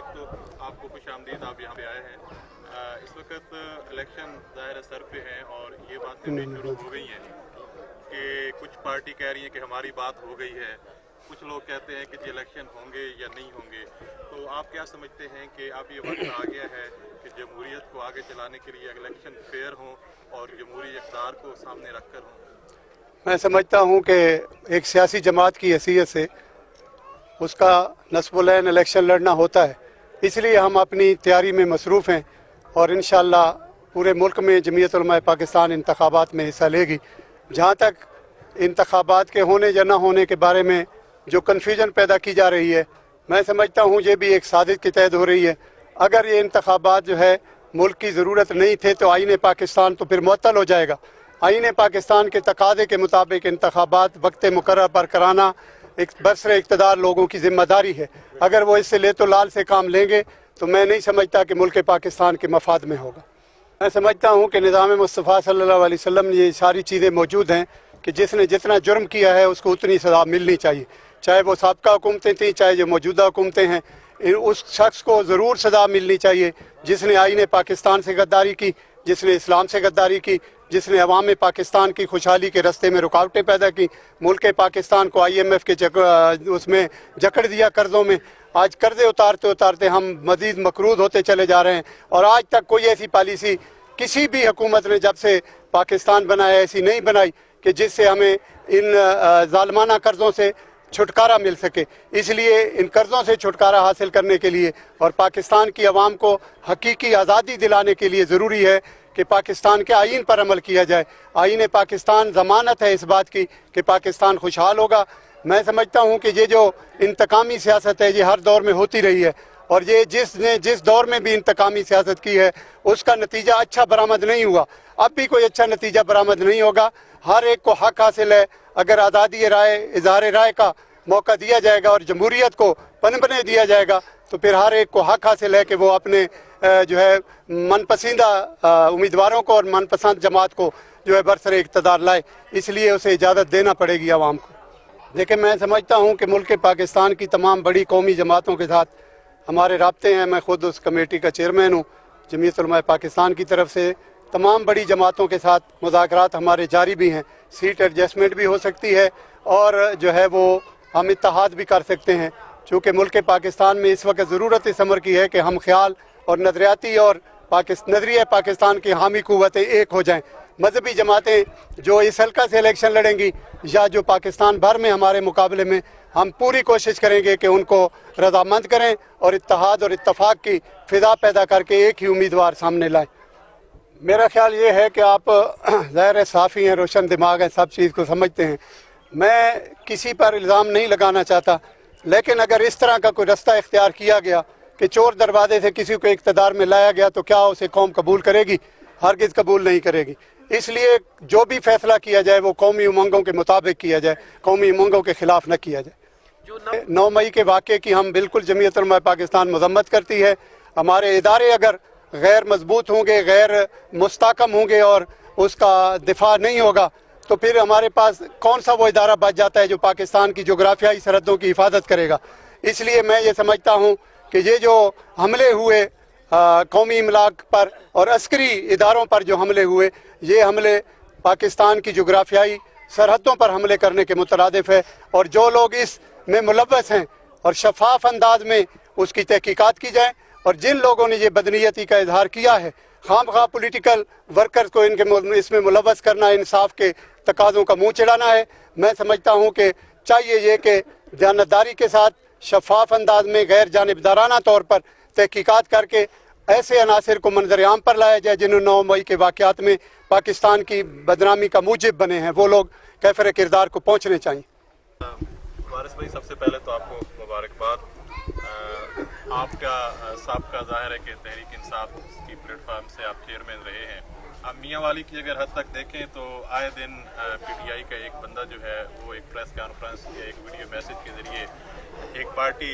एक तो आपको खुशामदीद, आप यहाँ पे आए हैं। इस वक्त इलेक्शन ज़ाहिर सर पे हैं और ये बातें भी शुरू हो गई हैं कि कुछ पार्टी कह रही है कि हमारी बात हो गई है, कुछ लोग कहते हैं कि इलेक्शन होंगे या नहीं होंगे। तो आप क्या समझते हैं कि अब ये वक्त आ गया है कि जमहूरियत को आगे चलाने के लिए इलेक्शन फेयर हों और जमहूरी इक़्तिदार को सामने रखकर हों? मैं समझता हूँ कि एक सियासी जमात की हैसियत से उसका नस्बुलैन इलेक्शन लड़ना होता है, इसलिए हम अपनी तैयारी में मसरूफ़ हैं और इंशाअल्लाह पूरे मुल्क में जमीयत उलमा पाकिस्तान इंतखाबात में हिस्सा लेगी। जहाँ तक इंतखाबात के होने या न होने के बारे में जो कन्फ्यूजन पैदा की जा रही है, मैं समझता हूँ ये भी एक साजिश के तहत हो रही है। अगर ये इंतखाबात जो है मुल्क की ज़रूरत नहीं थे तो आईन पाकिस्तान तो फिर मुअत्तल हो जाएगा। आईन पाकिस्तान के तकाज़े के मुताबिक इंतखाबात वक्त मुकर्रर पर कराना एक बरसरे इक़्तिदार लोगों की ज़िम्मेदारी है। अगर वो इससे ले तो लाल से काम लेंगे तो मैं नहीं समझता कि मुल्क पाकिस्तान के मफाद में होगा। मैं समझता हूँ कि निज़ाम मुस्तफ़ा सल्लल्लाहु अलैहि वसल्लम ये सारी चीज़ें मौजूद हैं कि जिसने जितना जुर्म किया है उसको उतनी सज़ा मिलनी चाहिए, चाहे वो साबिक़ा हुकूमतें थीं चाहे जो मौजूदा हुकूमतें हैं। उस शख्स को ज़रूर सज़ा मिलनी चाहिए जिसने आईन पाकिस्तान से गद्दारी की, जिसने इस्लाम से गद्दारी की, जिसने अवाम पाकिस्तान की खुशहाली के रस्ते में रुकावटें पैदा की, मुल्क पाकिस्तान को IMF के उसमें जकड़ दिया कर्ज़ों में। आज कर्ज़े उतारते उतारते हम मज़ीद मकरूद होते चले जा रहे हैं और आज तक कोई ऐसी पॉलिसी किसी भी हुकूमत ने जब से पाकिस्तान बनाया ऐसी नहीं बनाई कि जिससे हमें इन ज़ालिमाना कर्ज़ों से छुटकारा मिल सके। इसलिए इन कर्ज़ों से छुटकारा हासिल करने के लिए और पाकिस्तान की आवाम को हकीकी आज़ादी दिलाने के लिए ज़रूरी है कि पाकिस्तान के आईन पर अमल किया जाए। आईन पाकिस्तान ज़मानत है इस बात की कि पाकिस्तान खुशहाल होगा। मैं समझता हूँ कि ये जो इंतकामी सियासत है ये हर दौर में होती रही है और ये जिसने जिस दौर में भी इंतकामी सियासत की है उसका नतीजा अच्छा बरामद नहीं हुआ, अब भी कोई अच्छा नतीजा बरामद नहीं होगा। हर एक को हक हासिल है। अगर आज़ादी राय इज़हार राय का मौका दिया जाएगा और जमहूरियत को पनपने दिया जाएगा तो फिर हर एक को हक हासिल है कि वो अपने जो है मनपसंदा उम्मीदवारों को और मनपसंद जमात को जो है बरसरे इक़्तिदार लाए। इसलिए उसे इजाज़त देना पड़ेगी आवाम को। लेकिन मैं समझता हूँ कि मुल्क पाकिस्तान की तमाम बड़ी कौमी जमातों के साथ हमारे राब्ते हैं। मैं ख़ुद उस कमेटी का चेयरमैन हूँ। जमीयत उलमा पाकिस्तान की तरफ से तमाम बड़ी जमातों के साथ मुज़ाकरात हमारे जारी भी हैं। सीट एडजस्टमेंट भी हो सकती है और जो है वो हम इत्तेहाद भी कर सकते हैं। चूँकि मुल्क पाकिस्तान में इस वक्त ज़रूरत इस अमर की है कि हम ख्याल और नज़रियाती और नज़रिया पाकिस्तान की हामी क़ुव्वतें एक हो जाएँ। मजहबी जमातें जो इस हल्का से इलेक्शन लड़ेंगी या जो पाकिस्तान भर में हमारे मुकाबले में, हम पूरी कोशिश करेंगे कि उनको रज़ामंद करें और इत्तेहाद और इत्तफाक की फ़िज़ा पैदा करके एक ही उम्मीदवार सामने लाएं। मेरा ख्याल ये है कि आप ज़ाहिर है साफ़ी हैं, रोशन दिमाग हैं, सब चीज़ को समझते हैं। मैं किसी पर इल्ज़ाम नहीं लगाना चाहता, लेकिन अगर इस तरह का कोई रास्ता इख्तियार किया गया कि चोर दरवाजे से किसी को इक़्तिदार में लाया गया तो क्या उसे कौम कबूल करेगी? हरगिज़ कबूल नहीं करेगी। इसलिए जो भी फैसला किया जाए वो कौमी उमंगों के मुताबिक किया जाए, कौमी उमंगों के ख़िलाफ़ न किया जाए। 9 मई के वाक़े की हम बिल्कुल जमीयत उलमा पाकिस्तान मज़म्मत करती है। हमारे इदारे अगर गैर मजबूत होंगे, गैर मुस्तहकम होंगे और उसका दिफा नहीं होगा तो फिर हमारे पास कौन सा वो इदारा बच जाता है जो पाकिस्तान की जोग्राफियाई सरहदों की हिफाजत करेगा। इसलिए मैं ये समझता हूँ कि ये जो हमले हुए कौमी इमलाक पर और अस्करी इदारों पर जो हमले हुए, ये हमले पाकिस्तान की जोग्राफियाई सरहदों पर हमले करने के मुतरादिफ है और जो लोग इस में मुलव्वस हैं और शफाफ अंदाज में उसकी तहकीकात की जाए और जिन लोगों ने ये बदनीयती का इजहार किया है, खामखा पॉलिटिकल वर्कर्स को इनके इसमें मुलव्वस करना, इंसाफ के तकाज़ों का मुँह चिढ़ाना है। मैं समझता हूँ कि चाहिए ये कि जानबदारी के साथ शफाफ अंदाज में गैर जानिबदाराना तौर पर तहकीकात करके ऐसे अनासर को मंजर आम पर लाया जाए जिन्होंने 9 मई के वाक़यात में पाकिस्तान की बदनामी का मूजिब बने हैं, वो लोग कैफर किरदार को पहुँचने चाहिए। वारिस भाई, सबसे पहले तो आपको मुबारकबाद। आपका साबिक़ा ज़ाहिर है कि तहरीक इंसाफ की प्लेटफार्म से आप चेयरमैन रहे हैं। अब मियाँ वाली की अगर हद तक देखें तो आए दिन PTI का एक बंदा जो है वो एक प्रेस कॉन्फ्रेंस या एक वीडियो मैसेज के ज़रिए एक पार्टी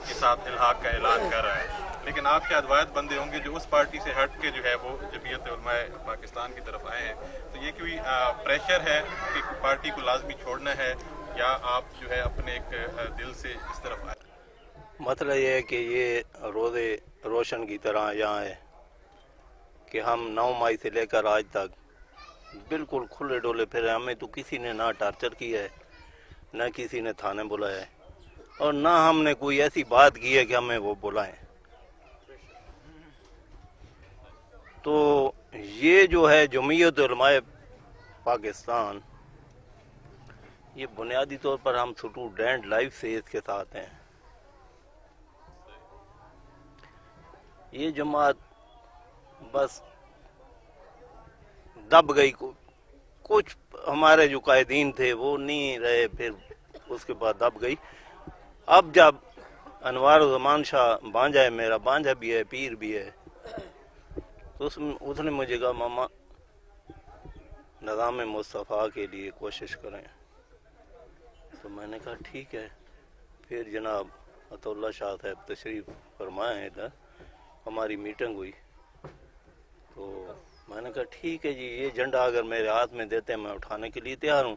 के साथ इल्हाक का ऐलान कर रहा है। लेकिन आप शायद वायद बंदे होंगे जो उस पार्टी से हट के जो है वो जमीयत उलमा पाकिस्तान की तरफ आए हैं। तो ये कोई प्रेशर है कि पार्टी को लाजमी छोड़ना है या आप जो है अपने एक दिल से इस तरफ आए? مسئلہ یہ ہے کہ یہ روزے روشن کی طرح یہاں ہے کہ ہم 9 مئی سے لے کر آج تک بالکل کھلے ڈولے پھرے. ہمیں تو کسی نے نہ ٹارچر کیا ہے، نہ کسی نے تھانے بلایا ہے، اور نہ ہم نے کوئی ایسی بات کی ہے کہ ہمیں وہ بلائیں. تو یہ جو ہے جمعیت علماء پاکستان، یہ بنیادی طور پر ہم اسٹوڈنٹ لائف سے اس کے ساتھ ہیں. یہ جماعت بس دب گئی. کچھ ہمارے جو قائدین تھے وہ نہیں رہے، پھر اس کے بعد دب گئی. اب جب انوار الزمان شاہ بانجا ہے، میرا بانجا بھی ہے، پیر بھی ہے، تو اس نے مجھے کہا ماما نظام مصطفیٰ کے لیے کوشش کریں. تو میں نے کہا ٹھیک ہے. پھر جناب عطا اللہ شاہ صاحب تشریف فرمائے ہیں ادھر، ہماری میٹنگ ہوئی. تو میں نے کہا ٹھیک ہے جی، یہ جھنڈا اگر میرے ہاتھ میں دیتے ہیں میں اٹھانے کے لیے تیار ہوں.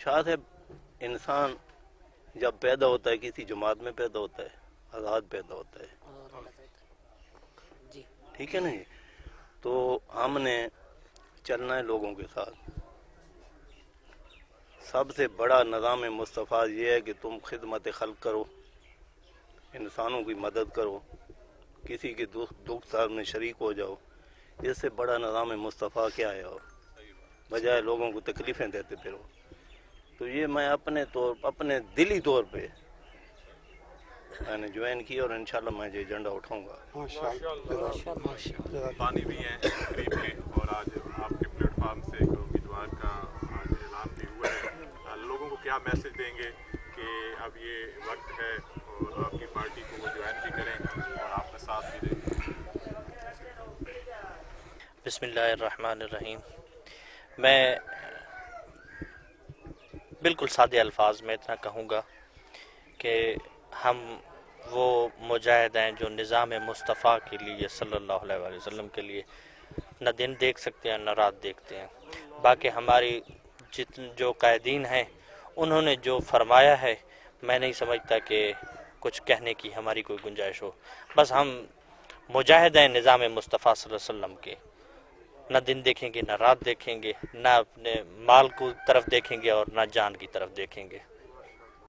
شاہ صاحب انسان جب پیدا ہوتا ہے کسی جماعت میں پیدا ہوتا ہے، آزاد پیدا ہوتا ہے، ٹھیک ہے نا جی. تو ہم نے چلنا ہے لوگوں کے ساتھ. سب سے بڑا نظام مصطفیٰ یہ ہے کہ تم خدمت خلق کرو، انسانوں کی مدد کرو، کسی کے دکھ سر میں شریک ہو جاؤ. اس سے بڑا نظام مصطفیٰ کیا ہے؟ اور بجائے لوگوں کو تکلیفیں دیتے پھرو. تو یہ میں اپنے دلی طور پہ میں نے جوائن کی، اور انشاءاللہ میں یہ جھنڈا اٹھاؤں گا. پانی بھی ہیں تقریب میں، اور آج آپ کے پلیٹ فارم سے ایک امیدوار کا آج اعلان بھی ہوا ہے. لوگوں کو کیا میسج دیں گے کہ اب یہ وقت ہے اور آپ کی پارٹی کو وہ جوائن بھی کریں اور آپ کا ساتھ بھی دیں؟ بسم اللہ الرحمن الرحیم. میں بالکل سادے الفاظ میں اتنا کہوں گا کہ ہم وہ مجاہد ہیں جو نظام مصطفیٰ کے لیے صلی اللہ علیہ وسلم کے لیے نہ دن دیکھ سکتے ہیں نہ رات دیکھتے ہیں. باقی ہماری جو قائدین ہیں انہوں نے جو فرمایا ہے، میں نہیں سمجھتا کہ کچھ کہنے کی ہماری کوئی گنجائش ہو. بس ہم مجاہد ہیں نظام مصطفیٰ صلی اللہ علیہ وسلم کے. نہ دن دیکھیں گے نہ رات دیکھیں گے، نہ اپنے مال کو طرف دیکھیں گے اور نہ جان کی طرف دیکھیں گے.